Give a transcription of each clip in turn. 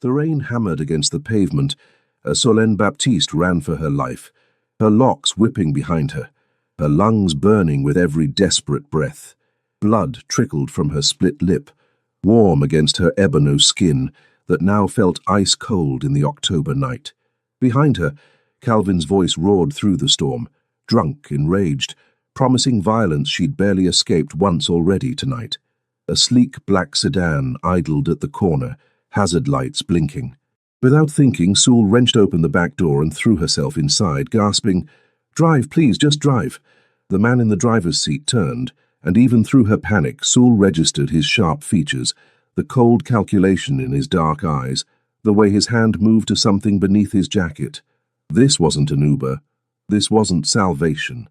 The rain hammered against the pavement as Solène Baptiste ran for her life, her locks whipping behind her, her lungs burning with every desperate breath. Blood trickled from her split lip, warm against her ebony skin that now felt ice-cold in the October night. Behind her, Calvin's voice roared through the storm, drunk, enraged, promising violence she'd barely escaped once already tonight. A sleek black sedan idled at the corner, hazard lights blinking. Without thinking, Sewell wrenched open the back door and threw herself inside, gasping, "Drive, please, just drive." The man in the driver's seat turned, and even through her panic, Sewell registered his sharp features, the cold calculation in his dark eyes, the way his hand moved to something beneath his jacket. This wasn't an Uber. This wasn't salvation.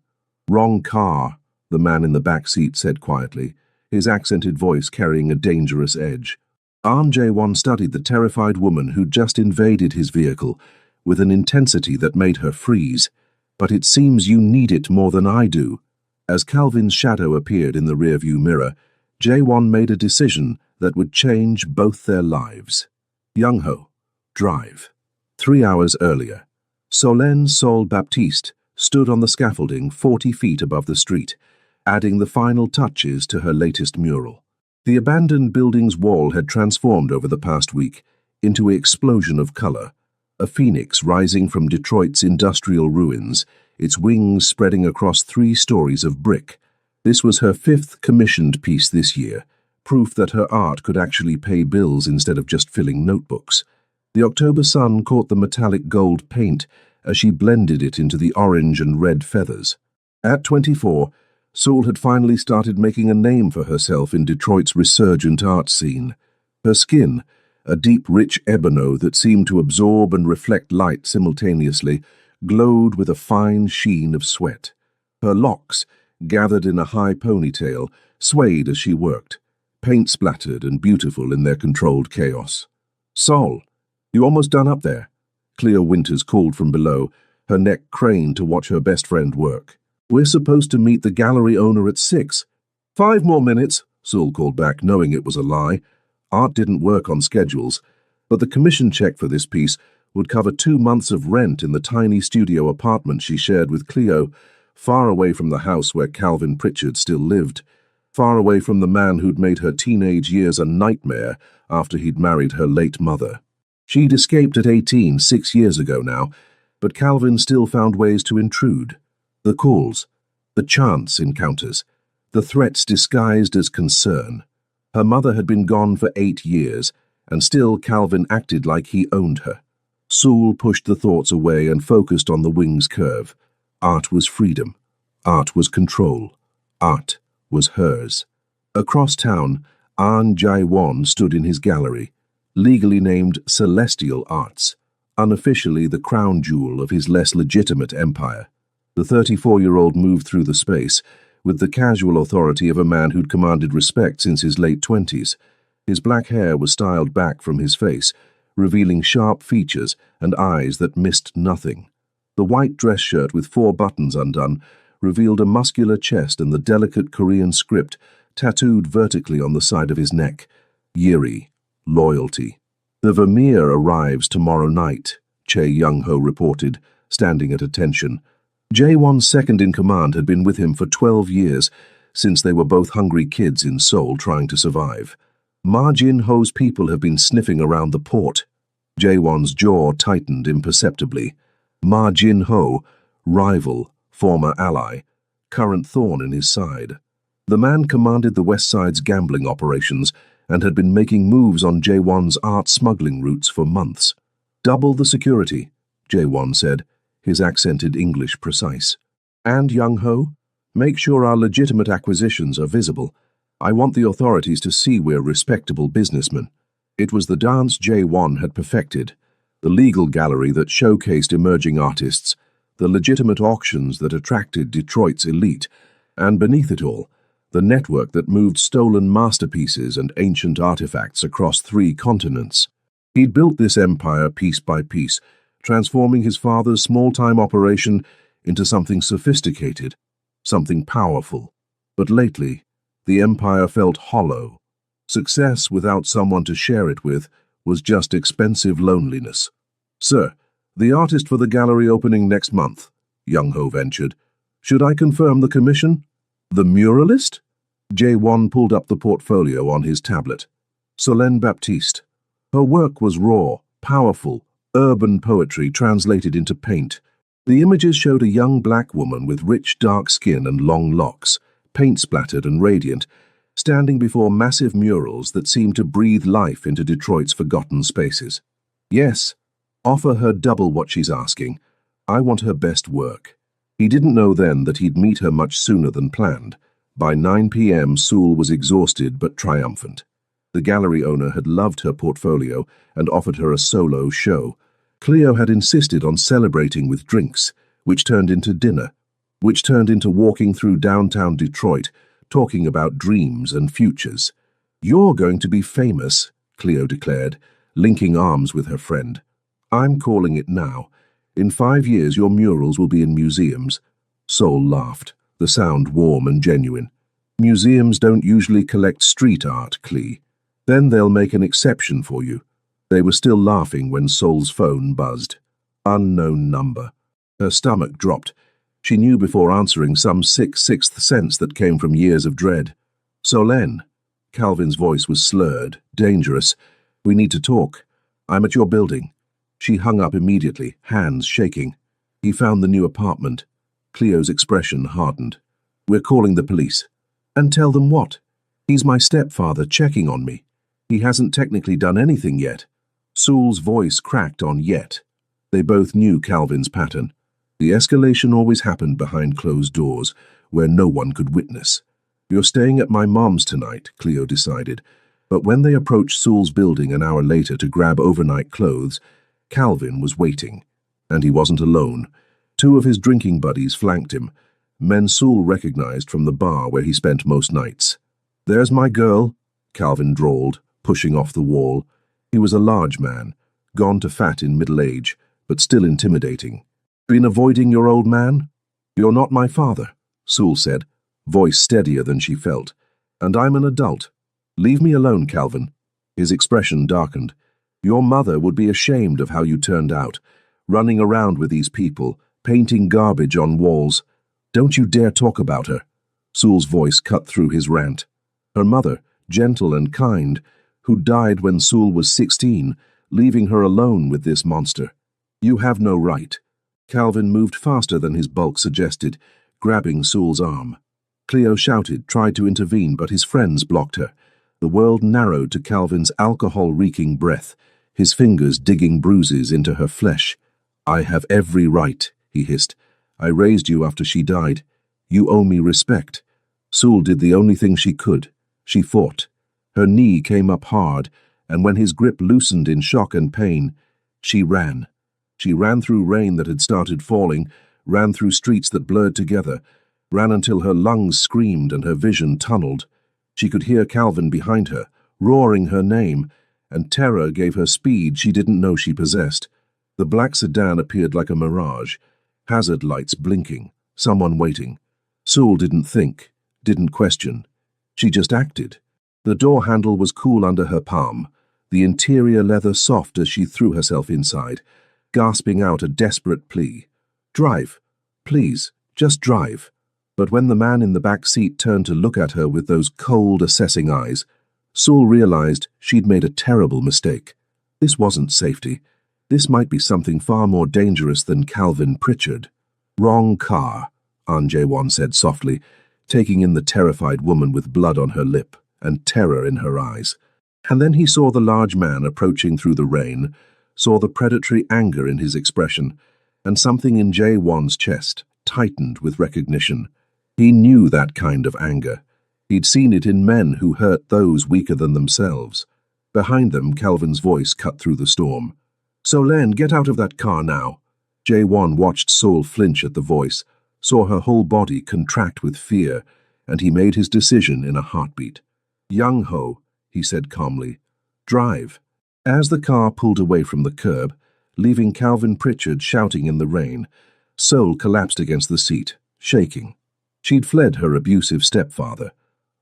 "Wrong car," the man in the back seat said quietly, his accented voice carrying a dangerous edge. Jae-won studied the terrified woman who'd just invaded his vehicle with an intensity that made her freeze. "But it seems you need it more than I do." As Calvin's shadow appeared in the rearview mirror, Jae-won made a decision that would change both their lives. Young-ho, drive. 3 hours earlier, Solène Sol Baptiste stood on the scaffolding 40 feet above the street, adding the final touches to her latest mural. The abandoned building's wall had transformed over the past week into an explosion of color, a phoenix rising from Detroit's industrial ruins, its wings spreading across 3 stories of brick. This was her 5th commissioned piece this year, proof that her art could actually pay bills instead of just filling notebooks. The October sun caught the metallic gold paint as she blended it into the orange and red feathers. At 24, Sewell had finally started making a name for herself in Detroit's resurgent art scene. Her skin, a deep, rich ebony that seemed to absorb and reflect light simultaneously, glowed with a fine sheen of sweat. Her locks, gathered in a high ponytail, swayed as she worked, paint-splattered and beautiful in their controlled chaos. "Sol, you almost done up there?" Cleo Winters called from below, her neck craned to watch her best friend work. "We're supposed to meet the gallery owner at 6. 5 more minutes, Sewell called back, knowing it was a lie. Art didn't work on schedules, but the commission check for this piece would cover 2 months of rent in the tiny studio apartment she shared with Cleo, far away from the house where Calvin Pritchard still lived, far away from the man who'd made her teenage years a nightmare after he'd married her late mother. She'd escaped at 18, 6 years ago now, but Calvin still found ways to intrude. The calls, the chance encounters, the threats disguised as concern. Her mother had been gone for 8 years, and still Calvin acted like he owned her. Sewell pushed the thoughts away and focused on the wing's curve. Art was freedom. Art was control. Art was hers. Across town, Jae-won stood in his gallery, legally named Celestial Arts, unofficially the crown jewel of his less legitimate empire. The 34-year-old moved through the space with the casual authority of a man who'd commanded respect since his late 20s. His black hair was styled back from his face, revealing sharp features and eyes that missed nothing. The white dress shirt with 4 buttons undone revealed a muscular chest and the delicate Korean script tattooed vertically on the side of his neck. Yiri, loyalty. "The Vermeer arrives tomorrow night," Chae Young-ho reported, standing at attention. Jae-won's second-in-command had been with him for 12 years, since they were both hungry kids in Seoul trying to survive. Ma Jin-ho's people have been sniffing around the port. Jae-won's jaw tightened imperceptibly. Ma Jin-ho, rival, former ally, current thorn in his side. The man commanded the West Side's gambling operations and had been making moves on Jae-won's art smuggling routes for months. "Double the security," Jae-won said, his accented English precise. "And, Young-ho, make sure our legitimate acquisitions are visible. I want the authorities to see we're respectable businessmen." It was the dance Jae-won had perfected, the legal gallery that showcased emerging artists, the legitimate auctions that attracted Detroit's elite, and beneath it all, the network that moved stolen masterpieces and ancient artifacts across 3 continents. He'd built this empire piece by piece, transforming his father's small-time operation into something sophisticated, something powerful. But lately, the empire felt hollow. Success without someone to share it with was just expensive loneliness. "Sir, the artist for the gallery opening next month," Young Ho ventured. "Should I confirm the commission?" "The muralist?" Jae-won pulled up the portfolio on his tablet. Solène Baptiste. Her work was raw, powerful, urban poetry translated into paint. The images showed a young black woman with rich dark skin and long locks, paint-splattered and radiant, standing before massive murals that seemed to breathe life into Detroit's forgotten spaces. "Yes, offer her double what she's asking. I want her best work." He didn't know then that he'd meet her much sooner than planned. By 9 p.m., Sewell was exhausted but triumphant. The gallery owner had loved her portfolio and offered her a solo show. Cleo had insisted on celebrating with drinks, which turned into dinner, which turned into walking through downtown Detroit, talking about dreams and futures. "You're going to be famous," Cleo declared, linking arms with her friend. "I'm calling it now. In 5 years your murals will be in museums." Sol laughed, the sound warm and genuine. "Museums don't usually collect street art, Clee. Then they'll make an exception for you." They were still laughing when Sol's phone buzzed. Unknown number. Her stomach dropped. She knew before answering some sixth sense that came from years of dread. "Solène." Calvin's voice was slurred, dangerous. "We need to talk. I'm at your building." She hung up immediately, hands shaking. He found the new apartment. Cleo's expression hardened. "We're calling the police." "And tell them what?" "He's my stepfather checking on me. He hasn't technically done anything yet." Sewell's voice cracked on yet. They both knew Calvin's pattern. The escalation always happened behind closed doors, where no one could witness. "You're staying at my mom's tonight," Cleo decided. But when they approached Sewell's building an hour later to grab overnight clothes, Calvin was waiting. And he wasn't alone. 2 of his drinking buddies flanked him, men Sewell recognized from the bar where he spent most nights. "There's my girl," Calvin drawled, pushing off the wall. He was a large man, gone to fat in middle age, but still intimidating. "Been avoiding your old man?" "You're not my father," Sewell said, voice steadier than she felt. "And I'm an adult. Leave me alone, Calvin." His expression darkened. "Your mother would be ashamed of how you turned out, running around with these people, painting garbage on walls. Don't you dare talk about her." Sewell's voice cut through his rant. Her mother, gentle and kind, who died when Sewell was 16, leaving her alone with this monster. "You have no right." Calvin moved faster than his bulk suggested, grabbing Sewell's arm. Cleo shouted, tried to intervene, but his friends blocked her. The world narrowed to Calvin's alcohol-reeking breath, his fingers digging bruises into her flesh. "I have every right," he hissed. "I raised you after she died. You owe me respect." Sewell did the only thing she could. She fought. Her knee came up hard, and when his grip loosened in shock and pain, she ran. She ran through rain that had started falling, ran through streets that blurred together, ran until her lungs screamed and her vision tunneled. She could hear Calvin behind her, roaring her name, and terror gave her speed she didn't know she possessed. The black sedan appeared like a mirage, hazard lights blinking, someone waiting. Sewell didn't think, didn't question. She just acted. The door handle was cool under her palm, the interior leather soft as she threw herself inside, gasping out a desperate plea. "Drive. Please, just drive." But when the man in the back seat turned to look at her with those cold, assessing eyes, Sewell realized she'd made a terrible mistake. This wasn't safety. This might be something far more dangerous than Calvin Pritchard. "Wrong car," Ahn Jae-won said softly, taking in the terrified woman with blood on her lip and terror in her eyes. And then he saw the large man approaching through the rain, saw the predatory anger in his expression, and something in Jae-won's chest tightened with recognition. He knew that kind of anger. He'd seen it in men who hurt those weaker than themselves. Behind them, Calvin's voice cut through the storm. "Solène, get out of that car now." Jae-won watched Sewell flinch at the voice, saw her whole body contract with fear, and he made his decision in a heartbeat. "Young Ho," he said calmly, "drive." As the car pulled away from the curb, leaving Calvin Pritchard shouting in the rain, Sewell collapsed against the seat, shaking. She'd fled her abusive stepfather,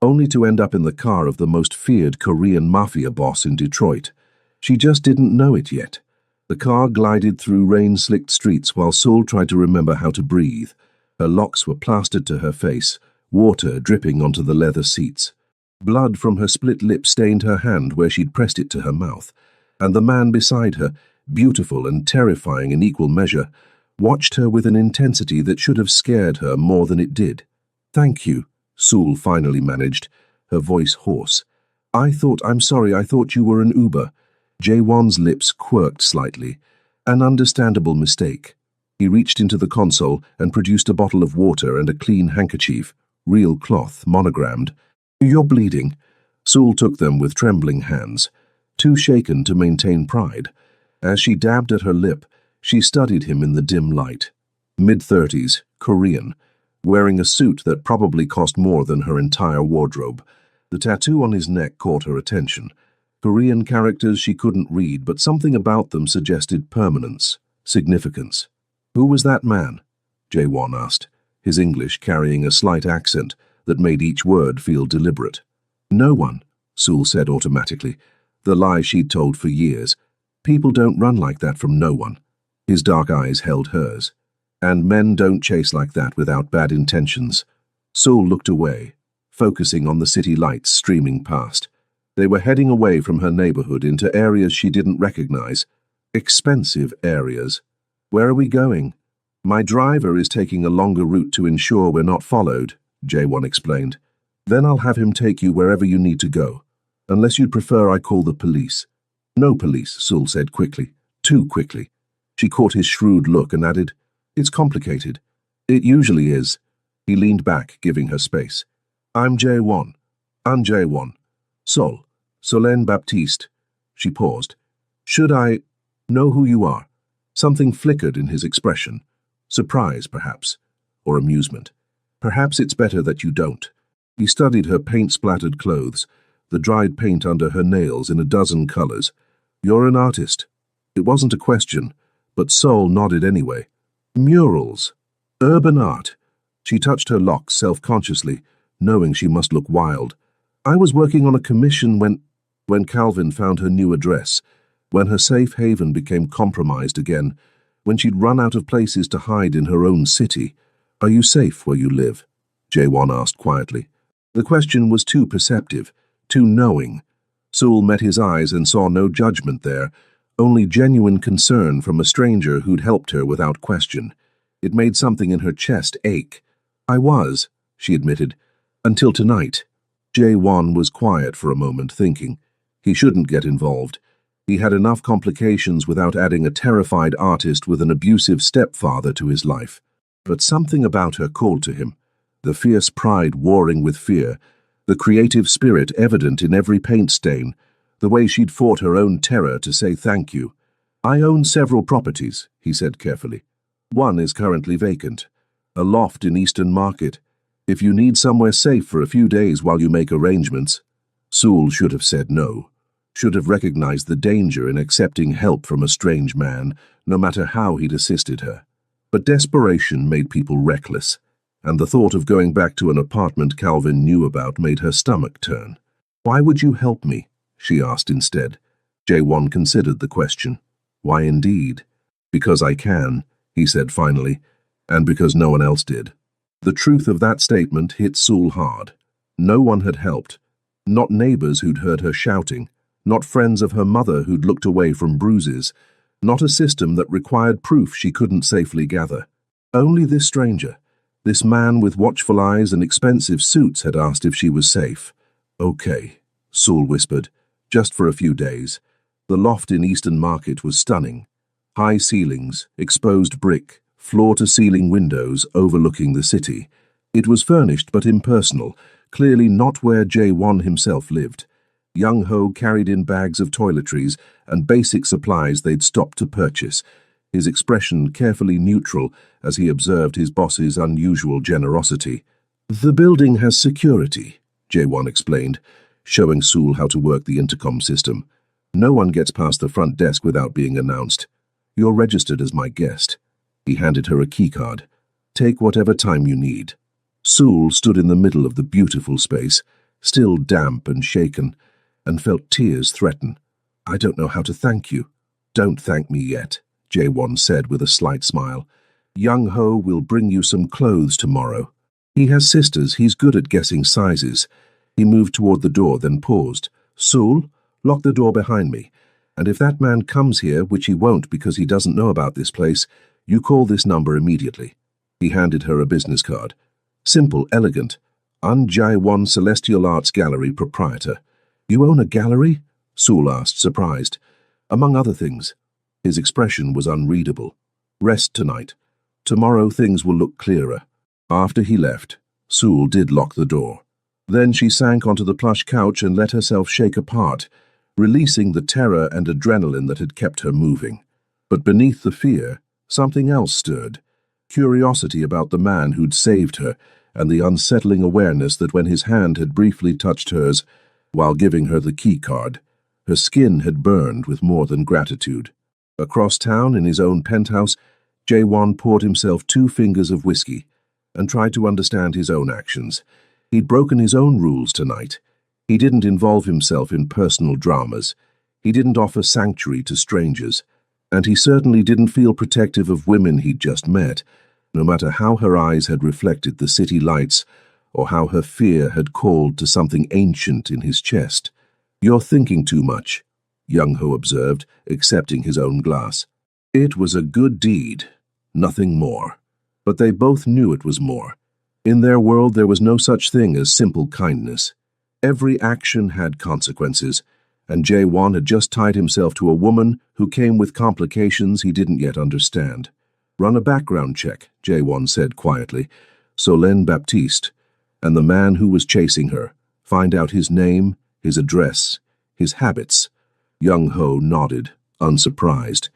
only to end up in the car of the most feared Korean Mafia boss in Detroit. She just didn't know it yet. The car glided through rain-slicked streets while Saul tried to remember how to breathe. Her locks were plastered to her face, water dripping onto the leather seats. Blood from her split lip stained her hand where she'd pressed it to her mouth, and the man beside her, beautiful and terrifying in equal measure, watched her with an intensity that should have scared her more than it did. "Thank you," Saul finally managed, her voice hoarse. I'm sorry, I thought you were an Uber." Jaewon's lips quirked slightly. An understandable mistake. He reached into the console and produced a bottle of water and a clean handkerchief, real cloth, monogrammed. "You're bleeding." Saul took them with trembling hands, too shaken to maintain pride. As she dabbed at her lip, she studied him in the dim light. Mid-30s, Korean, wearing a suit that probably cost more than her entire wardrobe. The tattoo on his neck caught her attention. Korean characters she couldn't read, but something about them suggested permanence, significance. "Who was that man?" Jaewon asked, his English carrying a slight accent that made each word feel deliberate. "No one," Saul said automatically, the lie she'd told for years. "People don't run like that from no one." His dark eyes held hers. "And men don't chase like that without bad intentions." Saul looked away, focusing on the city lights streaming past. They were heading away from her neighborhood into areas she didn't recognize. Expensive areas. "Where are we going?" "My driver is taking a longer route to ensure we're not followed," Jaewon explained. "Then I'll have him take you wherever you need to go. Unless you'd prefer I call the police." "No police," Saul said quickly. Too quickly. She caught his shrewd look and added, "It's complicated." "It usually is." He leaned back, giving her space. "I'm Jaewon." "I'm Jaewon." "Sol. Solen Baptiste." She paused. "Should I know who you are?" Something flickered in his expression. Surprise, perhaps, or amusement. "Perhaps it's better that you don't." He studied her paint-splattered clothes, the dried paint under her nails in a dozen colors. "You're an artist." It wasn't a question, but Sol nodded anyway. "Murals. Urban art." She touched her locks self-consciously, knowing she must look wild. "I was working on a commission when Calvin found her new address, when her safe haven became compromised again, when she'd run out of places to hide in her own city. Are you safe where you live?" Jaewon asked quietly. The question was too perceptive, too knowing. Saul met his eyes and saw no judgment there, only genuine concern from a stranger who'd helped her without question. It made something in her chest ache. "I was," she admitted, "until tonight." Jaewon was quiet for a moment, thinking. He shouldn't get involved. He had enough complications without adding a terrified artist with an abusive stepfather to his life. But something about her called to him, the fierce pride warring with fear, the creative spirit evident in every paint stain, the way she'd fought her own terror to say thank you. "I own several properties," he said carefully. "One is currently vacant, a loft in Eastern Market. If you need somewhere safe for a few days while you make arrangements." Saul should have said no, should have recognized the danger in accepting help from a strange man, no matter how he'd assisted her. But desperation made people reckless, and the thought of going back to an apartment Calvin knew about made her stomach turn. "Why would you help me?" she asked instead. Jaewon considered the question. "Why indeed?" "Because I can," he said finally, "and because no one else did." The truth of that statement hit Saul hard. No one had helped. Not neighbors who'd heard her shouting, not friends of her mother who'd looked away from bruises, not a system that required proof she couldn't safely gather. Only this stranger, this man with watchful eyes and expensive suits, had asked if she was safe. "Okay," Saul whispered, "just for a few days." The loft in Eastern Market was stunning. High ceilings, exposed brick, floor-to-ceiling windows overlooking the city. It was furnished but impersonal, clearly not where Jaewon himself lived. Young Ho carried in bags of toiletries and basic supplies they'd stopped to purchase, his expression carefully neutral as he observed his boss's unusual generosity. "The building has security," Jaewon explained, showing Saul how to work the intercom system. "No one gets past the front desk without being announced. You're registered as my guest." He handed her a keycard. "Take whatever time you need." Saul stood in the middle of the beautiful space, still damp and shaken, and felt tears threaten. I don't know how to thank you. Don't thank me yet, Jae-won said with a slight smile. Young-ho will bring you some clothes tomorrow. He has sisters, he's good at guessing sizes. He moved toward the door, then paused. Sul, lock the door behind me. And if that man comes here, which he won't because he doesn't know about this place, you call this number immediately. He handed her a business card. Simple, elegant. An Jae-won Celestial Arts Gallery proprietor. You own a gallery? Sul asked, surprised. Among other things. His expression was unreadable. Rest tonight. Tomorrow things will look clearer. After he left, Sul did lock the door. Then she sank onto the plush couch and let herself shake apart, releasing the terror and adrenaline that had kept her moving. But beneath the fear, something else stirred. Curiosity about the man who'd saved her, and the unsettling awareness that when his hand had briefly touched hers, while giving her the key card, her skin had burned with more than gratitude. Across town, in his own penthouse, Jae-won poured himself 2 fingers of whiskey and tried to understand his own actions. He'd broken his own rules tonight. He didn't involve himself in personal dramas. He didn't offer sanctuary to strangers. And he certainly didn't feel protective of women he'd just met, no matter how her eyes had reflected the city lights or how her fear had called to something ancient in his chest. You're thinking too much, Young-ho observed, accepting his own glass. It was a good deed, nothing more. But they both knew it was more. In their world there was no such thing as simple kindness. Every action had consequences, and Jae-won had just tied himself to a woman who came with complications he didn't yet understand. Run a background check, Jae-won said quietly. Solenn Baptiste, and the man who was chasing her. Find out his name, his address, his habits. Young-ho nodded, unsurprised.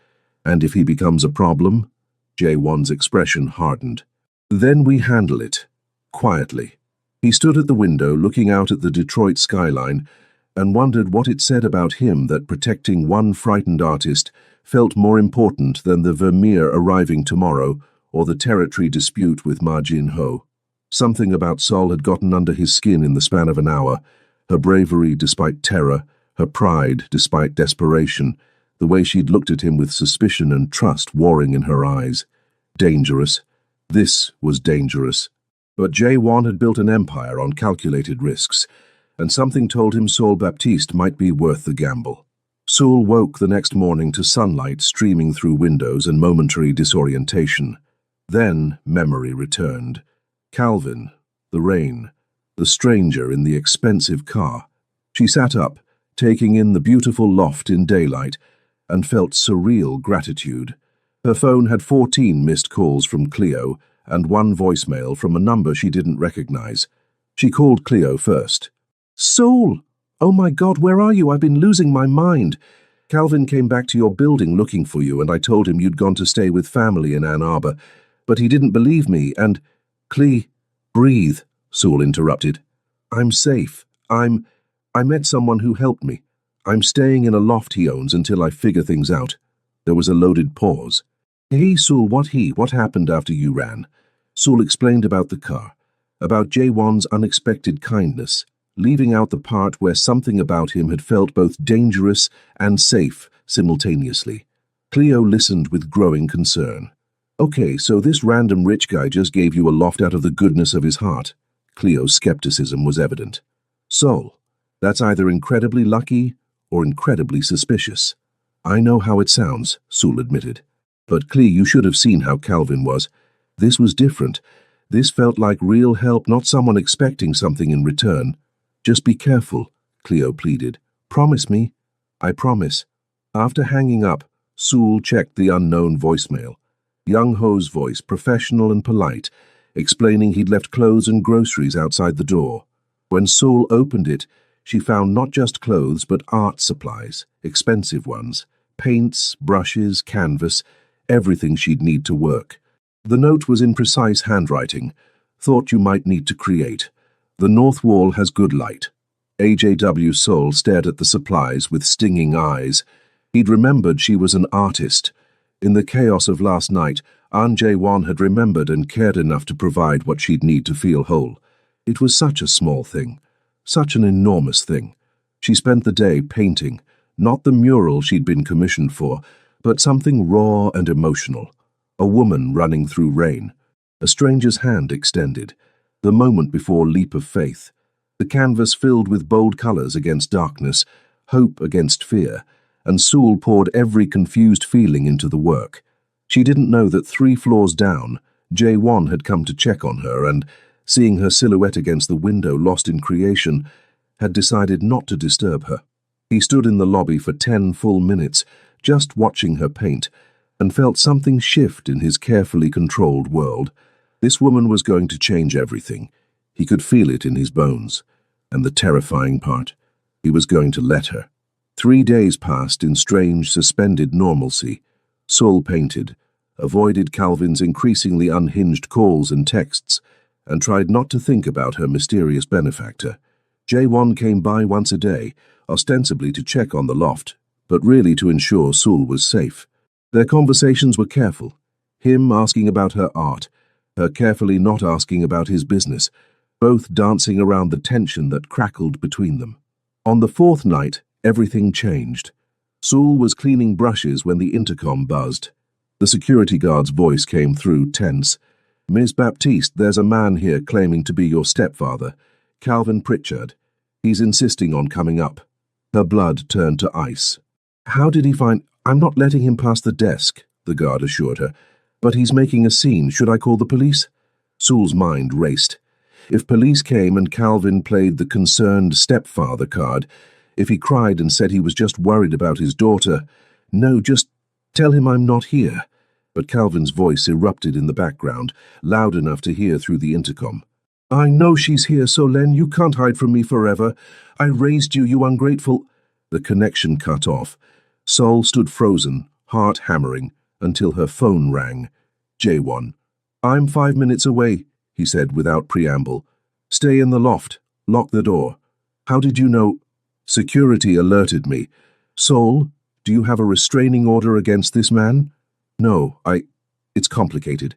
And if he becomes a problem? Jae-won's expression hardened. Then we handle it. Quietly. He stood at the window looking out at the Detroit skyline and wondered what it said about him that protecting one frightened artist felt more important than the Vermeer arriving tomorrow or the territory dispute with Ma Jin-ho. Something about Sol had gotten under his skin in the span of an hour, her bravery despite terror, her pride despite desperation, the way she'd looked at him with suspicion and trust warring in her eyes. Dangerous. This was dangerous. But Jae-won had built an empire on calculated risks, and something told him Sol Baptiste might be worth the gamble. Sol woke the next morning to sunlight streaming through windows and momentary disorientation. Then memory returned. Calvin, the rain, the stranger in the expensive car. She sat up, taking in the beautiful loft in daylight, and felt surreal gratitude. Her phone had 14 missed calls from Cleo and 1 voicemail from a number she didn't recognize. She called Cleo first. Sol! Oh my God, where are you? I've been losing my mind. Calvin came back to your building looking for you, and I told him you'd gone to stay with family in Ann Arbor. But he didn't believe me, and... Breathe, Sol interrupted. I'm safe. I met someone who helped me. I'm staying in a loft he owns until I figure things out. There was a loaded pause. Hey, Sol, what happened after you ran? Sol explained about the car, about Jae-won's unexpected kindness, leaving out the part where something about him had felt both dangerous and safe simultaneously. Cleo listened with growing concern. Okay, so this random rich guy just gave you a loft out of the goodness of his heart. Cleo's skepticism was evident. Sol, that's either incredibly lucky or incredibly suspicious. I know how it sounds, Sol admitted. But Cleo, you should have seen how Calvin was. This was different. This felt like real help, not someone expecting something in return. Just be careful, Cleo pleaded. Promise me. I promise. After hanging up, Sol checked the unknown voicemail. Young-ho's voice, professional and polite, explaining he'd left clothes and groceries outside the door. When Sol opened it, she found not just clothes but art supplies, expensive ones, paints, brushes, canvas, everything she'd need to work. The note was in precise handwriting. Thought you might need to create. The north wall has good light. AJW Sol stared at the supplies with stinging eyes. He'd remembered she was an artist. In the chaos of last night, An Jae-won had remembered and cared enough to provide what she'd need to feel whole. It was such a small thing, such an enormous thing. She spent the day painting, Not the mural she'd been commissioned for, but something raw and emotional. A woman running through rain. A stranger's hand extended. The moment before leap of faith. The canvas filled with bold colors against darkness, hope against fear, and Sewell poured every confused feeling into the work. She didn't know that 3 floors down, J1 had come to check on her and, seeing her silhouette against the window lost in creation, had decided not to disturb her. He stood in the lobby for 10 full minutes, just watching her paint, and felt something shift in his carefully controlled world. This woman was going to change everything. He could feel it in his bones. And the terrifying part, he was going to let her. 3 days passed in strange, suspended normalcy. Sewell painted, avoided Calvin's increasingly unhinged calls and texts, and tried not to think about her mysterious benefactor. J1 came by once a day, ostensibly to check on the loft, but really to ensure Sewell was safe. Their conversations were careful, him asking about her art, her carefully not asking about his business, both dancing around the tension that crackled between them. On the 4th night, everything changed. Sewell was cleaning brushes when the intercom buzzed. The security guard's voice came through, tense. "Miss Baptiste, there's a man here claiming to be your stepfather, Calvin Pritchard. He's insisting on coming up." Her blood turned to ice. "How did he find—" "I'm not letting him past the desk," the guard assured her. "But he's making a scene. Should I call the police?" Sewell's mind raced. If police came and Calvin played the concerned stepfather card, if he cried and said he was just worried about his daughter, "No, just tell him I'm not here." But Calvin's voice erupted in the background, loud enough to hear through the intercom. "I know she's here, Solène. You can't hide from me forever. I raised you, you ungrateful—" The connection cut off. Sol stood frozen, heart hammering, until her phone rang. J1. "I'm 5 minutes away," he said without preamble. "Stay in the loft. Lock the door." "How did you know—" "Security alerted me." "Sol, do you have a restraining order against this man?" "No, It's complicated.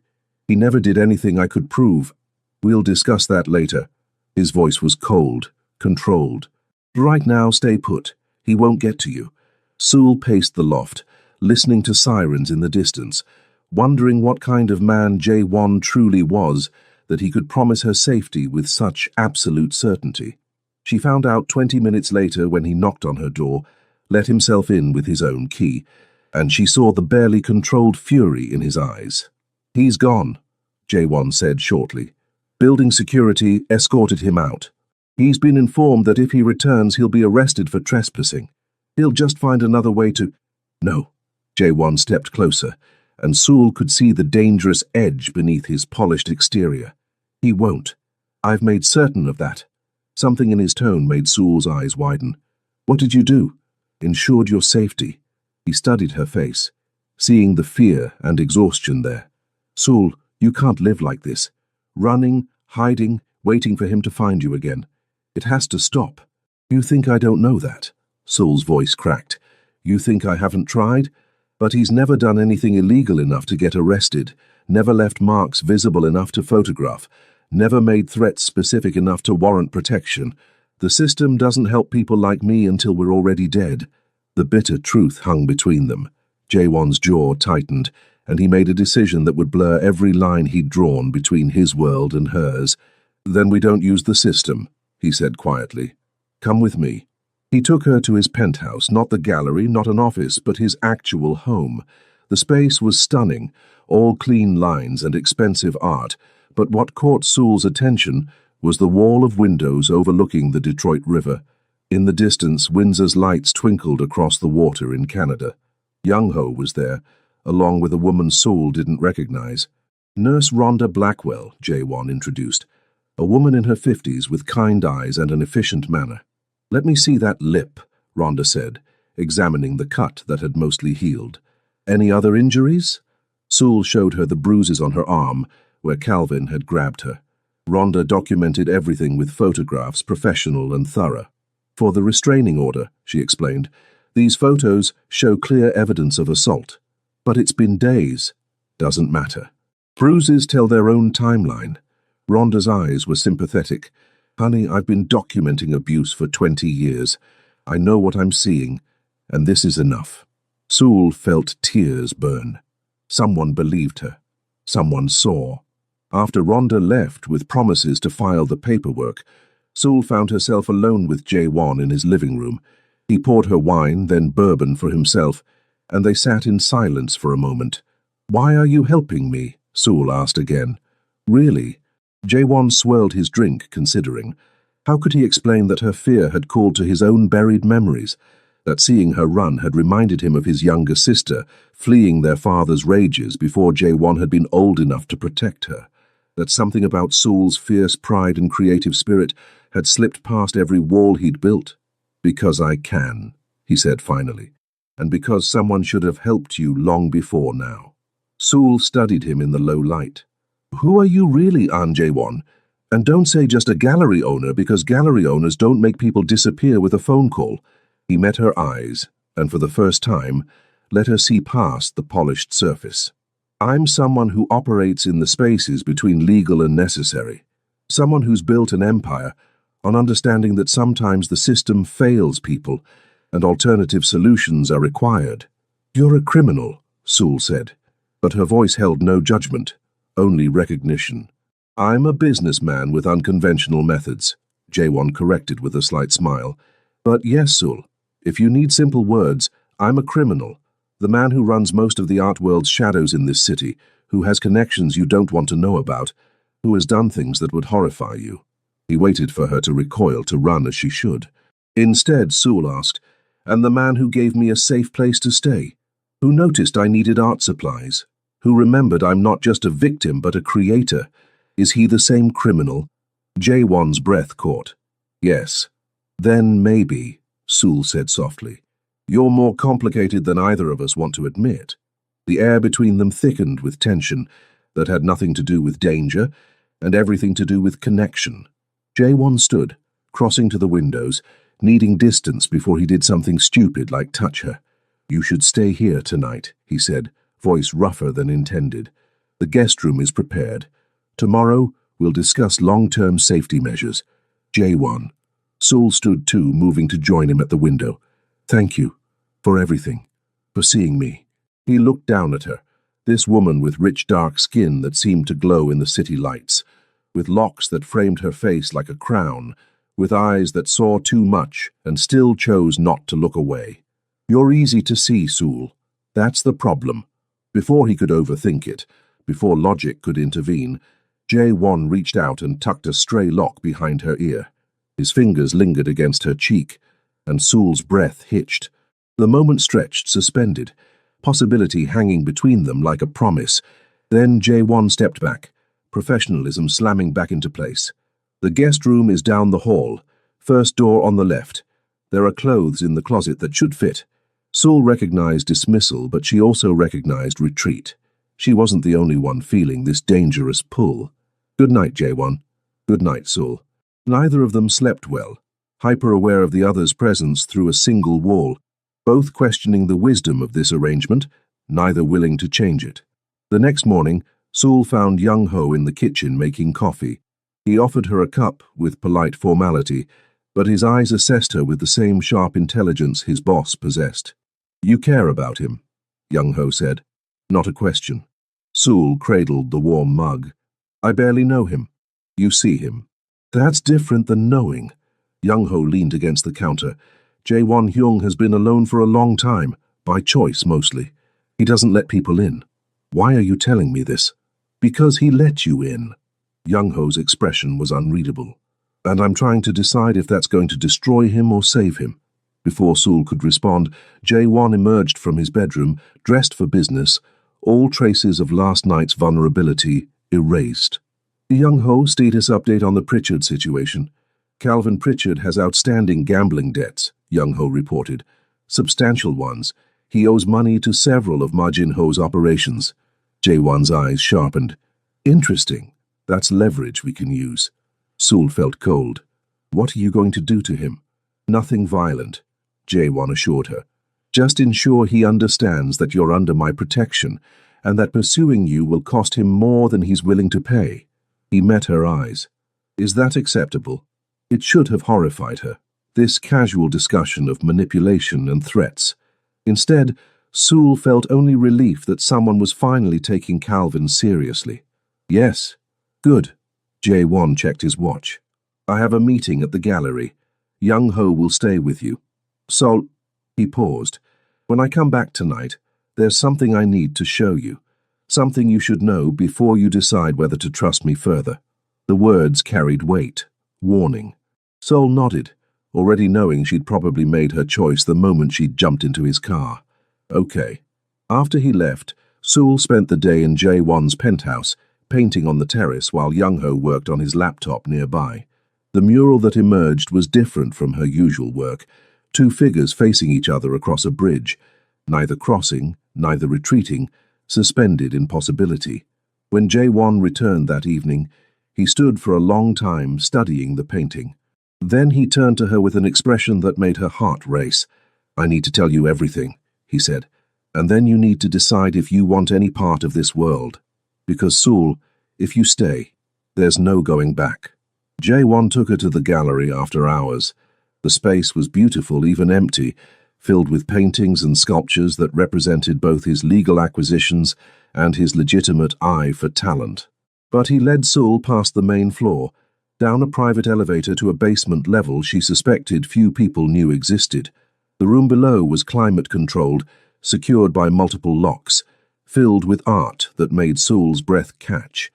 He never did anything I could prove. We'll discuss that later." His voice was cold, controlled. "Right now, stay put. He won't get to you." Sewell paced the loft, listening to sirens in the distance, wondering what kind of man J1 truly was, that he could promise her safety with such absolute certainty. She found out 20 minutes later when he knocked on her door, let himself in with his own key, and she saw the barely controlled fury in his eyes. "He's gone," J1 said shortly. Building security escorted him out. "He's been informed that if he returns he'll be arrested for trespassing. He'll just find another way to—" "No." J1 stepped closer, and Sewell could see the dangerous edge beneath his polished exterior. "He won't. I've made certain of that." Something in his tone made Sewell's eyes widen. "What did you do?" "Ensured your safety." He studied her face, seeing the fear and exhaustion there. "Sewell, you can't live like this. Running, hiding, waiting for him to find you again. It has to stop." "You think I don't know that?" Sewell's voice cracked. "You think I haven't tried? But he's never done anything illegal enough to get arrested, never left marks visible enough to photograph, never made threats specific enough to warrant protection. The system doesn't help people like me until we're already dead." The bitter truth hung between them. J1's jaw tightened, and he made a decision that would blur every line he'd drawn between his world and hers. "Then we don't use the system," he said quietly. "Come with me." He took her to his penthouse, not the gallery, not an office, but his actual home. The space was stunning, all clean lines and expensive art, but what caught Sewell's attention was the wall of windows overlooking the Detroit River. In the distance, Windsor's lights twinkled across the water in Canada. Young-Ho was there, along with a woman Sewell didn't recognize. Nurse Rhonda Blackwell, J1 introduced, a woman in her 50s with kind eyes and an efficient manner. "Let me see that lip," Rhonda said, examining the cut that had mostly healed. "Any other injuries?" Sewell showed her the bruises on her arm, where Calvin had grabbed her. Rhonda documented everything with photographs, professional and thorough. "For the restraining order," she explained, "these photos show clear evidence of assault. But it's been days. Doesn't matter. Bruises tell their own timeline." Rhonda's eyes were sympathetic. "Honey, I've been documenting abuse for 20 years. I know what I'm seeing. and this is enough." Sul felt tears burn. Someone believed her. Someone saw. After Rhonda left with promises to file the paperwork, Sul found herself alone with Jae-won in his living room. He poured her wine, then bourbon for himself, and they sat in silence for a moment. "Why are you helping me?" Sul asked again. "Really?" Jae-won swirled his drink, considering. How could he explain that her fear had called to his own buried memories, that seeing her run had reminded him of his younger sister, fleeing their father's rages before Jae-won had been old enough to protect her, that something about Sul's fierce pride and creative spirit had slipped past every wall he'd built? "Because I can," he said finally, "and because someone should have helped you long before now." Sul studied him in the low light. "Who are you really, An Jae-won? And don't say just a gallery owner, because gallery owners don't make people disappear with a phone call." He met her eyes, and for the first time, let her see past the polished surface. "I'm someone who operates in the spaces between legal and necessary. Someone who's built an empire on understanding that sometimes the system fails people and alternative solutions are required." "You're a criminal," Sul said, but her voice held no judgment, only recognition. "I'm a businessman with unconventional methods," Jae-won corrected with a slight smile. "But yes, Sul, if you need simple words, I'm a criminal, the man who runs most of the art world's shadows in this city, who has connections you don't want to know about, who has done things that would horrify you." He waited for her to recoil, to run as she should. Instead, Sul asked, "And the man who gave me a safe place to stay, who noticed I needed art supplies, who remembered I'm not just a victim but a creator, is he the same criminal?" Jae-won's breath caught. "Yes." "Then maybe," Sul said softly. "You're more complicated than either of us want to admit." The air between them thickened with tension that had nothing to do with danger and everything to do with connection. Jae-won stood, crossing to the windows, needing distance before he did something stupid like touch her. "You should stay here tonight," he said, voice rougher than intended. "The guest room is prepared. Tomorrow, we'll discuss long-term safety measures." Jae-won. Sul stood too, moving to join him at the window. "Thank you. For everything. For seeing me." He looked down at her, this woman with rich dark skin that seemed to glow in the city lights, with locks that framed her face like a crown, with eyes that saw too much and still chose not to look away. "You're easy to see, Sul. That's the problem." Before he could overthink it, before logic could intervene, Jae-won reached out and tucked a stray lock behind her ear. His fingers lingered against her cheek, and Sul's breath hitched. The moment stretched, suspended, possibility hanging between them like a promise. Then Jae-won stepped back, professionalism slamming back into place. "The guest room is down the hall, first door on the left. There are clothes in the closet that should fit." Sul recognized dismissal, but she also recognized retreat. She wasn't the only one feeling this dangerous pull. "Good night, Jae-won." "Good night, Sul." Neither of them slept well, hyper-aware of the other's presence through a single wall, both questioning the wisdom of this arrangement, neither willing to change it. The next morning, Sul found Young-ho in the kitchen making coffee. He offered her a cup with polite formality, but his eyes assessed her with the same sharp intelligence his boss possessed. "You care about him," Young-ho said. "Not a question." Sul cradled the warm mug. "I barely know him." "You see him." "That's different than knowing." Young-ho leaned against the counter. "Jae-won-hyung has been alone for a long time, by choice mostly. He doesn't let people in." "Why are you telling me this?" "Because he let you in." Young-ho's expression was unreadable. "And I'm trying to decide if that's going to destroy him or save him." Before Sul could respond, Jae-won emerged from his bedroom, dressed for business, all traces of last night's vulnerability erased. "Young-ho, status update on the Pritchard situation. Calvin Pritchard has outstanding gambling debts," Young-ho reported. "Substantial ones. He owes money to several of Ma Jin-ho's operations." Jae-won's eyes sharpened. "Interesting. That's leverage we can use." Sul felt cold. "What are you going to do to him?" "Nothing violent," Jae-won assured her. "Just ensure he understands that you're under my protection and that pursuing you will cost him more than he's willing to pay." He met her eyes. "Is that acceptable?" It should have horrified her. this casual discussion of manipulation and threats. Instead, Sewell felt only relief that someone was finally taking Calvin seriously. Yes. Good. Jae-won checked his watch. I have a meeting at the gallery. Young Ho will stay with you. So, he paused. When I come back tonight, there's something I need to show you. Something you should know before you decide whether to trust me further. The words carried weight. Warning. Sol nodded, already knowing she'd probably made her choice the moment she'd jumped into his car. Okay. After he left, Sewell spent the day in Jae-won's penthouse, painting on the terrace while Young-ho worked on his laptop nearby. The mural that emerged was different from her usual work, two figures facing each other across a bridge, neither crossing, neither retreating, suspended in possibility. When Jae-won returned that evening, he stood for a long time studying the painting. Then he turned to her with an expression that made her heart race. I need to tell you everything, he said, and then you need to decide if you want any part of this world. Because, Sewell, if you stay, there's no going back. Jae-won took her to the gallery after hours. The space was beautiful, even empty, filled with paintings and sculptures that represented both his legal acquisitions and his legitimate eye for talent. But he led Sewell past the main floor, down a private elevator to a basement level she suspected few people knew existed. The room below was climate-controlled, secured by multiple locks, filled with art that made Sewell's breath catch.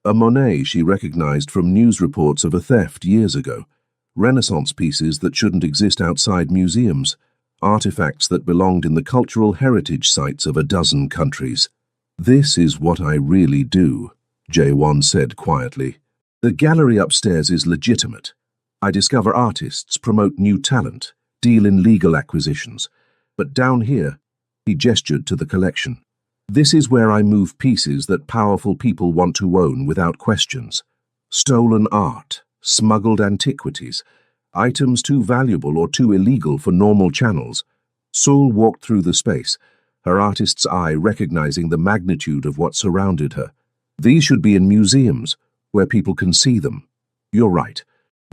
A Monet she recognized from news reports of a theft years ago. Renaissance pieces that shouldn't exist outside museums. Artifacts that belonged in the cultural heritage sites of a dozen countries. This is what I really do, Jae-won said quietly. The gallery upstairs is legitimate. I discover artists, promote new talent, deal in legal acquisitions. But down here, he gestured to the collection. This is where I move pieces that powerful people want to own without questions. Stolen art, smuggled antiquities, items too valuable or too illegal for normal channels. Sewell walked through the space, her artist's eye recognizing the magnitude of what surrounded her. These should be in museums, where people can see them. You're right.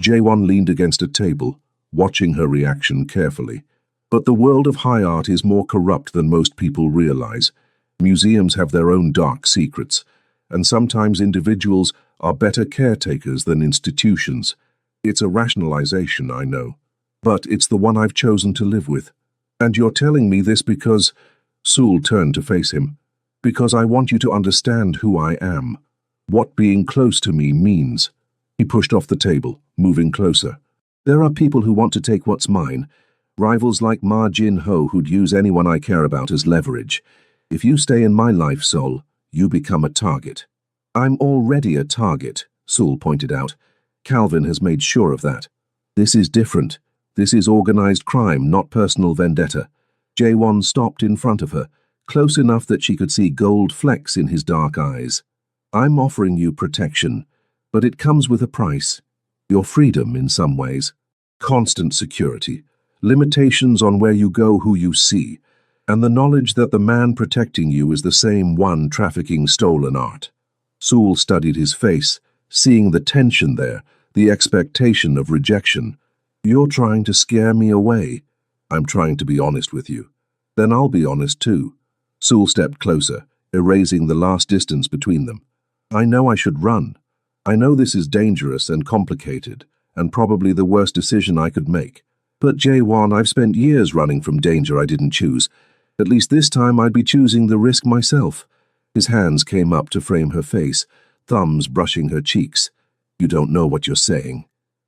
Jae-won leaned against a table, watching her reaction carefully. But the world of high art is more corrupt than most people realize. Museums have their own dark secrets, and sometimes individuals are better caretakers than institutions. It's a rationalization, I know, but it's the one I've chosen to live with. And you're telling me this because... Sewell turned to face him. Because I want you to understand who I am. What being close to me means. He pushed off the table, moving closer. There are people who want to take what's mine. Rivals like Ma Jin-ho who'd use anyone I care about as leverage. If you stay in my life, Sol, you become a target. I'm already a target, Sewell pointed out. Calvin has made sure of that. This is different. This is organized crime, not personal vendetta. Jae-won stopped in front of her, close enough that she could see gold flecks in his dark eyes. I'm offering you protection, but it comes with a price. Your freedom in some ways. Constant security. Limitations on where you go, who you see. And the knowledge that the man protecting you is the same one trafficking stolen art. Sewell studied his face, seeing the tension there, the expectation of rejection. You're trying to scare me away. I'm trying to be honest with you. Then I'll be honest too. Sewell stepped closer, erasing the last distance between them. I know I should run. I know this is dangerous and complicated, and probably the worst decision I could make. But Jae-won, I've spent years running from danger I didn't choose. At least this time I'd be choosing the risk myself. His hands came up to frame her face, thumbs brushing her cheeks. You don't know what you're saying.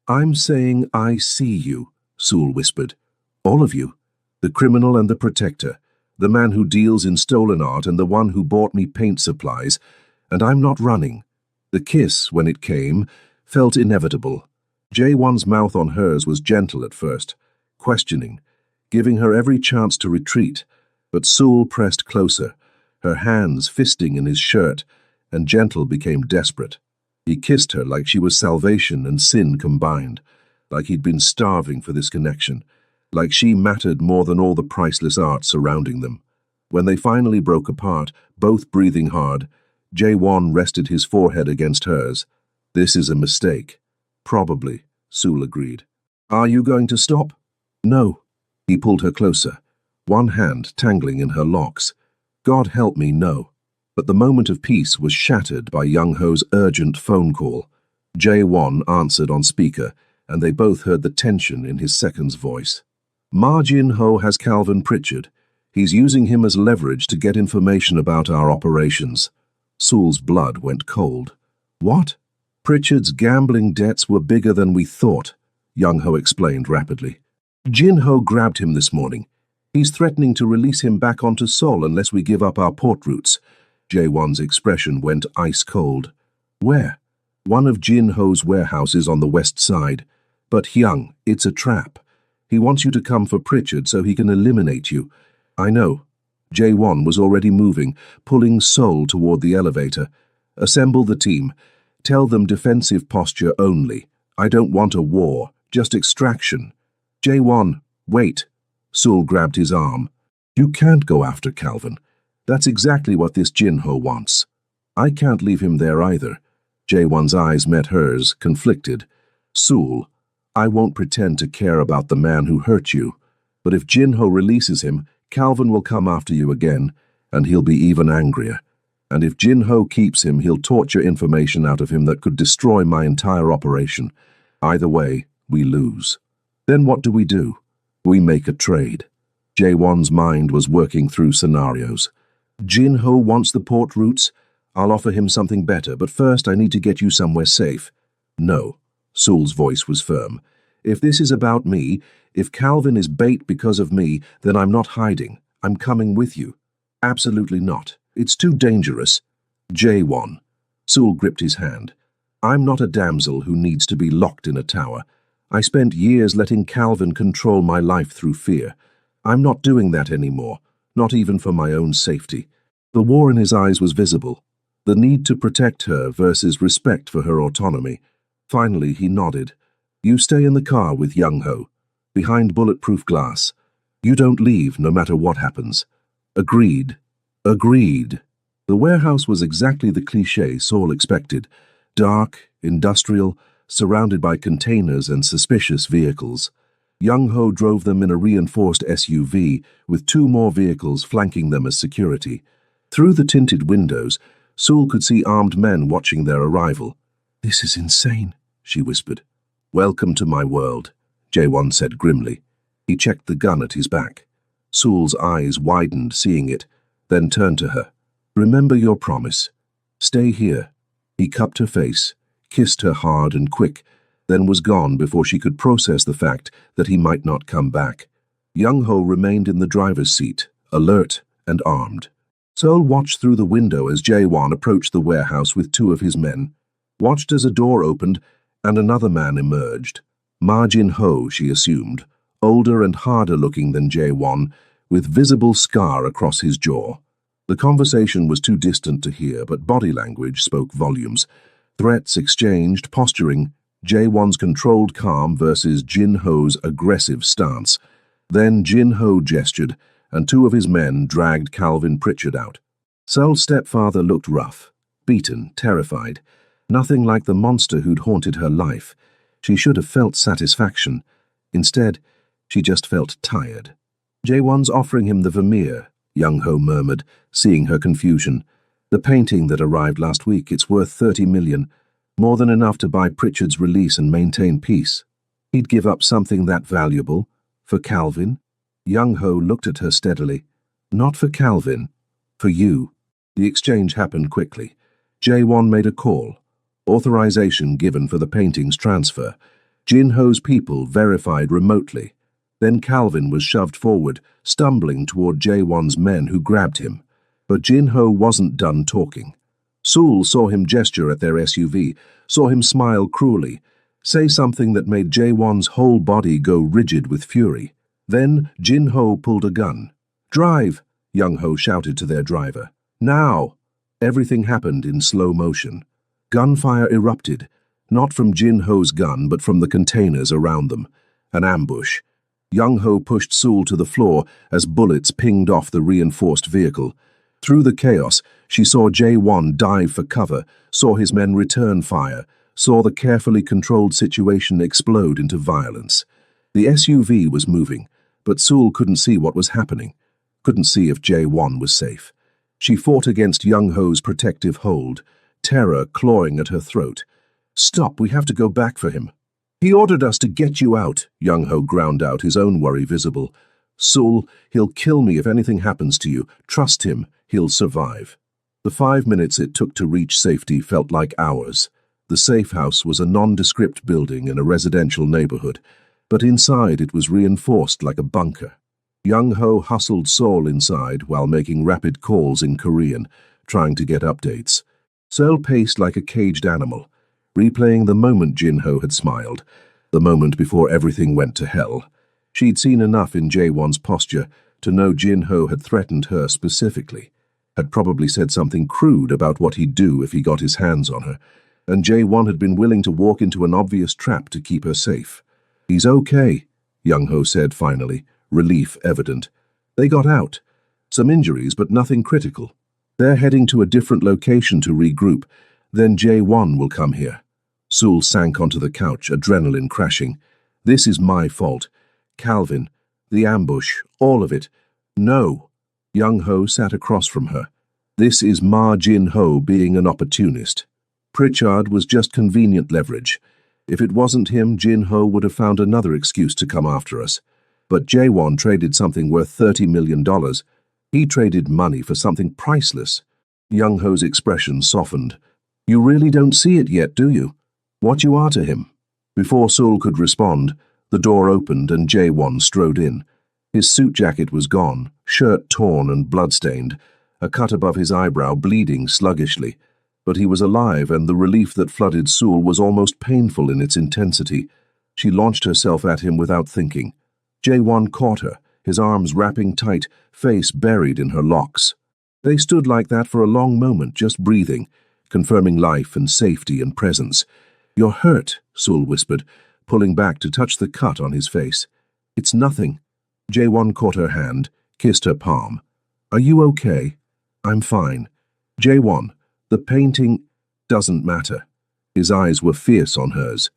I'm saying I see you, Sewell whispered. All of you. The criminal and the protector. The man who deals in stolen art and the one who bought me paint supplies. And I'm not running. The kiss, when it came, felt inevitable. Jae-won's mouth on hers was gentle at first, questioning, giving her every chance to retreat. But Sewell pressed closer, her hands fisting in his shirt, and gentle became desperate. He kissed her like she was salvation and sin combined, like he'd been starving for this connection, like she mattered more than all the priceless art surrounding them. When they finally broke apart, both breathing hard, Jae-won rested his forehead against hers. This is a mistake. Probably, Sewell agreed. Are you going to stop? No. He pulled her closer, one hand tangling in her locks. God help me, no. But the moment of peace was shattered by Young Ho's urgent phone call. Jae-won answered on speaker, and they both heard the tension in his second's voice. Ma Jin-ho has Calvin Pritchard. He's using him as leverage to get information about our operations. Seul's blood went cold. What? Pritchard's gambling debts were bigger than we thought, Young Ho explained rapidly. Jin-ho grabbed him this morning. He's threatening to release him back onto Seoul unless we give up our port routes. Jae-won's expression went ice cold. Where? One of Jin-ho's warehouses on the west side. But Hyung, it's a trap. He wants you to come for Pritchard so he can eliminate you. I know. Jae-won was already moving, pulling Seoul toward the elevator. Assemble the team. Tell them defensive posture only. I don't want a war, just extraction. Jae-won, wait. Seul grabbed his arm. You can't go after Calvin. That's exactly what this Jin-ho wants. I can't leave him there either. Jae-won's eyes met hers, conflicted. Seul, I won't pretend to care about the man who hurt you, but if Jin-ho releases him, Calvin will come after you again, and he'll be even angrier. And if Jin-ho keeps him, he'll torture information out of him that could destroy my entire operation. Either way, we lose. Then what do? We make a trade. Jae-won's mind was working through scenarios. Jin-ho wants the port routes. I'll offer him something better, but first I need to get you somewhere safe. No. Seul's voice was firm. If this is about me, if Calvin is bait because of me, then I'm not hiding. I'm coming with you. Absolutely not. It's too dangerous. Jae-won. Seul gripped his hand. I'm not a damsel who needs to be locked in a tower. I spent years letting Calvin control my life through fear. I'm not doing that anymore, not even for my own safety. The war in his eyes was visible. The need to protect her versus respect for her autonomy. Finally, he nodded. You stay in the car with Young Ho, behind bulletproof glass. You don't leave no matter what happens. Agreed. Agreed. The warehouse was exactly the cliché Seul expected. Dark, industrial, surrounded by containers and suspicious vehicles. Young Ho drove them in a reinforced SUV, with 2 more vehicles flanking them as security. Through the tinted windows, Seul could see armed men watching their arrival. This is insane, she whispered. Welcome to my world, Jae-won said grimly. He checked the gun at his back. Seul's eyes widened, seeing it, then turned to her. Remember your promise. Stay here. He cupped her face, kissed her hard and quick, then was gone before she could process the fact that he might not come back. Young Ho remained in the driver's seat, alert and armed. Seul watched through the window as Jae-won approached the warehouse with 2 of his men, watched as a door opened and another man emerged. Ma Jin-ho, she assumed, older and harder looking than Jae-won, with visible scar across his jaw. The conversation was too distant to hear, but body language spoke volumes. Threats exchanged, posturing, Jae-won's controlled calm versus Jin-ho's aggressive stance. Then Jin-ho gestured, and 2 of his men dragged Calvin Pritchard out. Seul's stepfather looked rough, beaten, terrified. Nothing like the monster who'd haunted her life. She should have felt satisfaction. Instead, she just felt tired. Jae-won's offering him the Vermeer, Young Ho murmured, seeing her confusion. The painting that arrived last week, it's worth 30 million. More than enough to buy Pritchard's release and maintain peace. He'd give up something that valuable. For Calvin? Young Ho looked at her steadily. Not for Calvin. For you. The exchange happened quickly. Jae-won made a call. Authorization given for the painting's transfer. Jin-ho's people verified remotely. Then Calvin was shoved forward, stumbling toward Jae-won's men who grabbed him. But Jin-ho wasn't done talking. Seul saw him gesture at their SUV, saw him smile cruelly, say something that made Jae-won's whole body go rigid with fury. Then Jin-ho pulled a gun. Drive, Young Ho shouted to their driver. Now! Everything happened in slow motion. Gunfire erupted, not from Jin-ho's gun but from the containers around them. An ambush. Young Ho pushed Seul to the floor as bullets pinged off the reinforced vehicle. Through the chaos, she saw Jae-won dive for cover, saw his men return fire, saw the carefully controlled situation explode into violence. The SUV was moving, but Sool couldn't see what was happening, couldn't see if Jae-won was safe. She fought against Young-ho's protective hold, terror clawing at her throat. "Stop, we have to go back for him." "He ordered us to get you out," Young-ho ground out, his own worry visible. "Sool, he'll kill me if anything happens to you. Trust him, he'll survive." The 5 minutes it took to reach safety felt like hours. The safe house was a nondescript building in a residential neighborhood, but inside it was reinforced like a bunker. Young-ho hustled Seol inside while making rapid calls in Korean, trying to get updates. Seol paced like a caged animal, replaying the moment Jin-ho had smiled, the moment before everything went to hell. She'd seen enough in Jae-won's posture to know Jin-ho had threatened her specifically, had probably said something crude about what he'd do if he got his hands on her, and Jae-won had been willing to walk into an obvious trap to keep her safe. "He's okay," Young-ho said finally, relief evident. "They got out. Some injuries, but nothing critical. They're heading to a different location to regroup. Then Jae-won will come here." Sool sank onto the couch, adrenaline crashing. "This is my fault. Calvin, the ambush, all of it." "No." Young-ho sat across from her. "This is Ma Jin-ho being an opportunist. Pritchard was just convenient leverage. If it wasn't him, Jin-ho would have found another excuse to come after us. But Jae-won traded something worth $30 million. He traded money for something priceless." Young-ho's expression softened. "You really don't see it yet, do you? What you are to him?" Before Sool could respond, the door opened and Jae-won strode in. His suit jacket was gone, shirt torn and bloodstained, a cut above his eyebrow bleeding sluggishly. But he was alive, and the relief that flooded Sool was almost painful in its intensity. She launched herself at him without thinking. Jae-won caught her, his arms wrapping tight, face buried in her locks. They stood like that for a long moment, just breathing, confirming life and safety and presence. "You're hurt," Sool whispered, pulling back to touch the cut on his face. "It's nothing." Jae-won caught her hand, kissed her palm. "Are you okay?" "I'm fine." "Jae-won, the painting doesn't matter." His eyes were fierce on hers.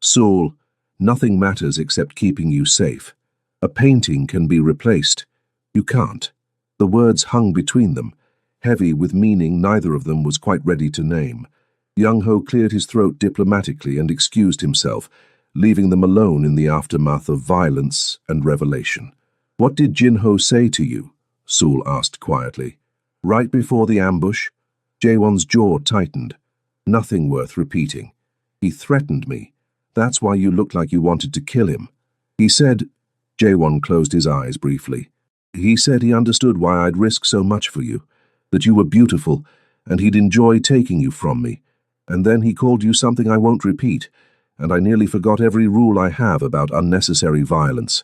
"Sool, nothing matters except keeping you safe. A painting can be replaced. You can't." The words hung between them, heavy with meaning neither of them was quite ready to name. Young-ho cleared his throat diplomatically and excused himself, leaving them alone in the aftermath of violence and revelation. "What did Jin-ho say to you?" Sool asked quietly. "Right before the ambush?" Jae-won's jaw tightened. "Nothing worth repeating. He threatened me. That's why you looked like you wanted to kill him. He said—" Jae-won closed his eyes briefly. "He said he understood why I'd risk so much for you, that you were beautiful, and he'd enjoy taking you from me. And then he called you something I won't repeat, and I nearly forgot every rule I have about unnecessary violence."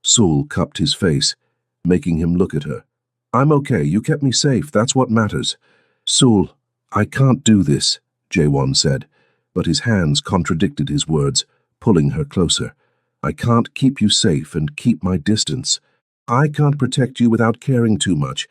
Sool cupped his face, making him look at her. "I'm okay, you kept me safe, that's what matters." "Sool, I can't do this," Jae-won said, but his hands contradicted his words, pulling her closer. "I can't keep you safe and keep my distance. I can't protect you without caring too much,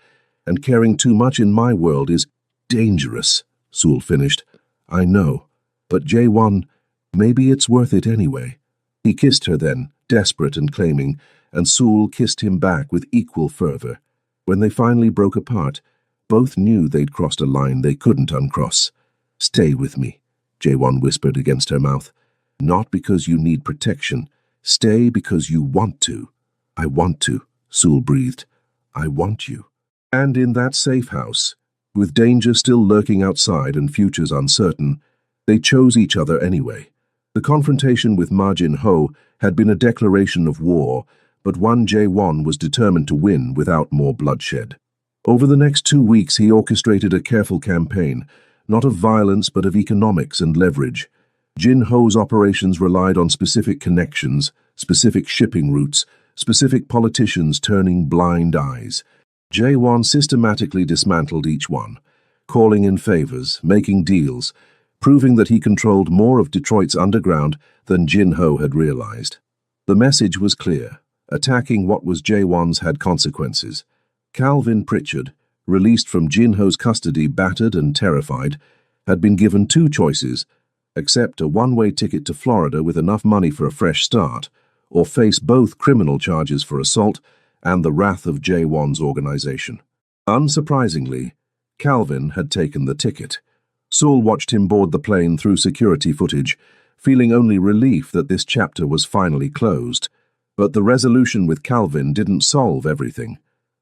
and caring too much in my world is dangerous," Sool finished. "I know, but Jae-won, maybe it's worth it anyway." He kissed her then, desperate and claiming, and Sool kissed him back with equal fervor. When they finally broke apart, both knew they'd crossed a line they couldn't uncross. "Stay with me," Jae-won whispered against her mouth. "Not because you need protection. Stay because you want to." "I want to," Sool breathed. "I want you." And in that safe house, with danger still lurking outside and futures uncertain, they chose each other anyway. The confrontation with Ma Jin-ho had been a declaration of war, but one Jae-won was determined to win without more bloodshed. Over the next 2 weeks he orchestrated a careful campaign, not of violence but of economics and leverage. Jin-ho's operations relied on specific connections, specific shipping routes, specific politicians turning blind eyes. Jae-won systematically dismantled each one, calling in favors, making deals, proving that he controlled more of Detroit's underground than Jin-ho had realized. The message was clear. Attacking what was Jae-won's had consequences. Calvin Pritchard, released from Jin-ho's custody battered and terrified, had been given 2 choices: accept a one-way ticket to Florida with enough money for a fresh start, or face both criminal charges for assault and the wrath of Jae-won's organization. Unsurprisingly, Calvin had taken the ticket. Saul watched him board the plane through security footage, feeling only relief that this chapter was finally closed. But the resolution with Calvin didn't solve everything.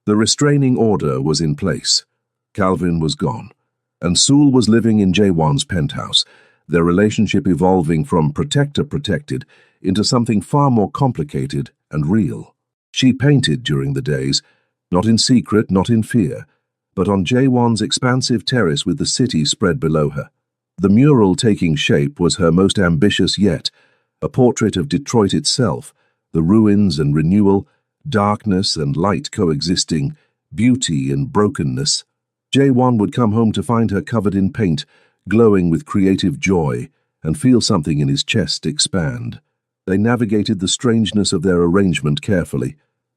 The restraining order was in place. Calvin was gone, and Saul was living in Jae-won's penthouse, their relationship evolving from protector-protected into something far more complicated and real. She painted during the days, not in secret, not in fear, but on Jae-won's expansive terrace with the city spread below her. The mural taking shape was her most ambitious yet, a portrait of Detroit itself, the ruins and renewal, darkness and light coexisting, beauty and brokenness. Jae-won would come home to find her covered in paint, glowing with creative joy, and feel something in his chest expand. They navigated the strangeness of their arrangement carefully.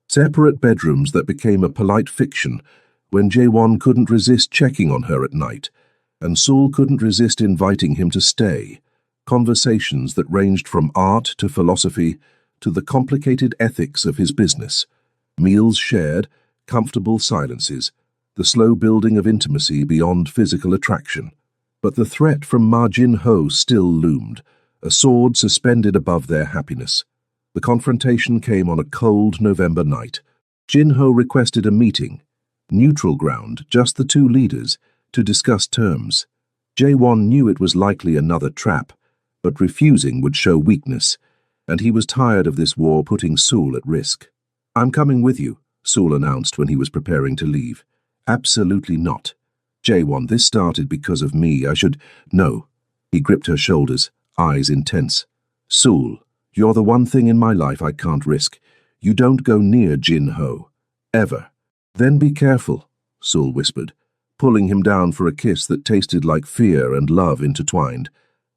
Separate bedrooms that became a polite fiction when Jae-won couldn't resist checking on her at night, and Saul couldn't resist inviting him to stay. Conversations that ranged from art to philosophy to the complicated ethics of his business. Meals shared, comfortable silences, the slow building of intimacy beyond physical attraction. But the threat from Ma Jin-ho still loomed, a sword suspended above their happiness. The confrontation came on a cold November night. Jin-ho requested a meeting, neutral ground, just the two leaders, to discuss terms. Jae-won knew it was likely another trap, but refusing would show weakness, and he was tired of this war putting Saul at risk. "I'm coming with you," Saul announced when he was preparing to leave. "Absolutely not. Jae-won, this started because of me. I should—" "No." He gripped her shoulders, eyes intense. "Saul, you're the one thing in my life I can't risk. You don't go near Jin-ho. Ever." "Then be careful," Saul whispered, pulling him down for a kiss that tasted like fear and love intertwined.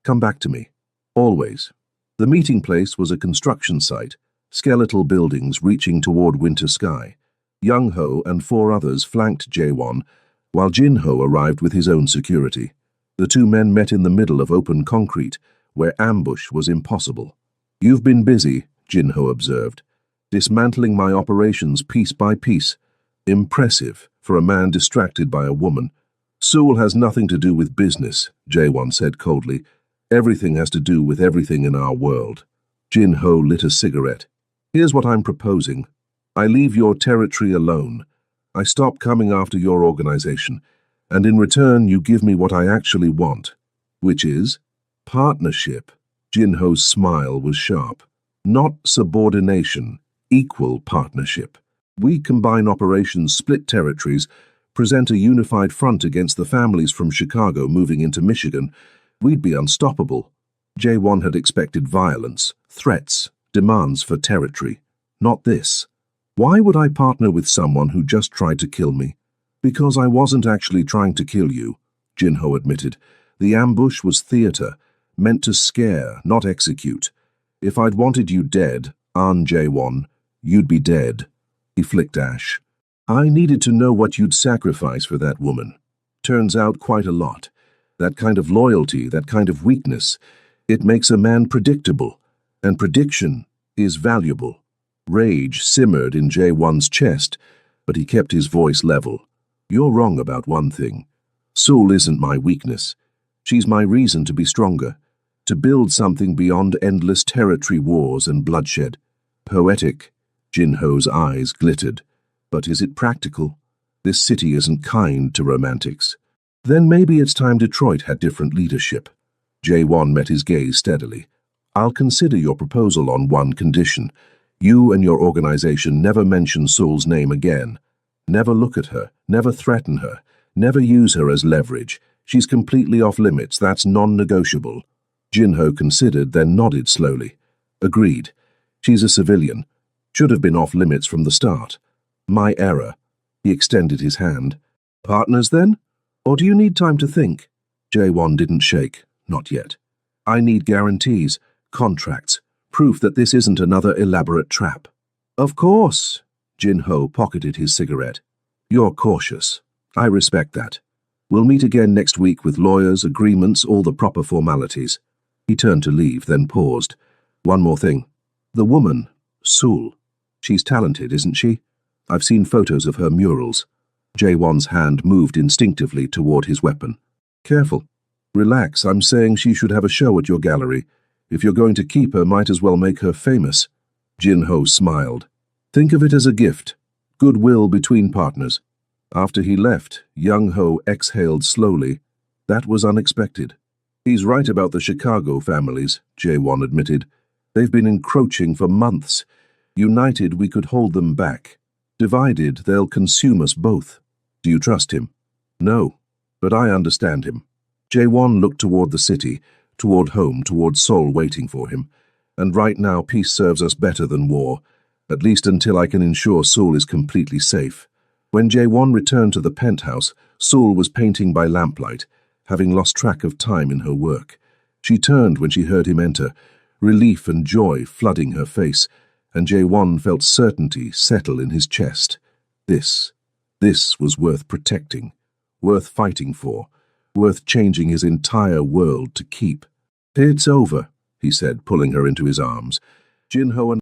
"Come back to me. Always." The meeting place was a construction site, skeletal buildings reaching toward winter sky. Young-ho and 4 others flanked Jae-won, while Jin-ho arrived with his own security. The two men met in the middle of open concrete, where ambush was impossible. "You've been busy," Jin-ho observed, "dismantling my operations piece by piece. Impressive for a man distracted by a woman." "Saul has nothing to do with business," Jae-won said coldly. "Everything has to do with everything in our world." Jin-ho lit a cigarette. "Here's what I'm proposing. I leave your territory alone. I stop coming after your organization, and in return you give me what I actually want, which is partnership." Jin-ho's smile was sharp. "Not subordination, equal partnership. We combine operations, split territories, present a unified front against the families from Chicago moving into Michigan. We'd be unstoppable." Jae-won had expected violence, threats, demands for territory. Not this. "Why would I partner with someone who just tried to kill me?" "Because I wasn't actually trying to kill you," Jin-ho admitted. "The ambush was theater, meant to scare, not execute. If I'd wanted you dead, An Jae-won, you'd be dead." He flicked ash. "I needed to know what you'd sacrifice for that woman. Turns out quite a lot. That kind of loyalty, that kind of weakness, it makes a man predictable, and prediction is valuable." Rage simmered in Jae-won's chest, but he kept his voice level. "You're wrong about one thing. Saul isn't my weakness. She's my reason to be stronger, to build something beyond endless territory wars and bloodshed." "Poetic," Jin-ho's eyes glittered. "But is it practical? This city isn't kind to romantics." "Then maybe it's time Detroit had different leadership." Jae-won met his gaze steadily. "I'll consider your proposal on one condition. You and your organization never mention Saul's name again. Never look at her, never threaten her, never use her as leverage. She's completely off limits, that's non-negotiable." Jin-ho considered, then nodded slowly. "Agreed. She's a civilian. Should have been off limits from the start. My error." He extended his hand. "Partners then? Or do you need time to think?" Jae-won didn't shake. "Not yet. I need guarantees, contracts, proof that this isn't another elaborate trap." "Of course." Jin-ho pocketed his cigarette. "You're cautious. I respect that. We'll meet again next week with lawyers, agreements, all the proper formalities." He turned to leave, then paused. "One more thing. The woman, Sul. She's talented, isn't she? I've seen photos of her murals. Jaewon's hand moved instinctively toward his weapon. Careful. Relax, I'm saying she should have a show at your gallery. If you're going to keep her, might as well make her famous. Jin-ho smiled. Think of it as a gift. Goodwill between partners. After he left, Young-ho exhaled slowly. That was unexpected. He's right about the Chicago families, Jaewon admitted. They've been encroaching for months. United, we could hold them back. Divided, they'll consume us both. Do you trust him? No, but I understand him. Jaewon looked toward the city, toward home, toward Seoul waiting for him. And right now, peace serves us better than war, at least until I can ensure Seoul is completely safe. When Jaewon returned to the penthouse, Seoul was painting by lamplight, having lost track of time in her work. She turned when she heard him enter, relief and joy flooding her face, and Jaewon felt certainty settle in his chest. This was worth protecting, worth fighting for, worth changing his entire world to keep. It's over, he said, pulling her into his arms. Jin-ho and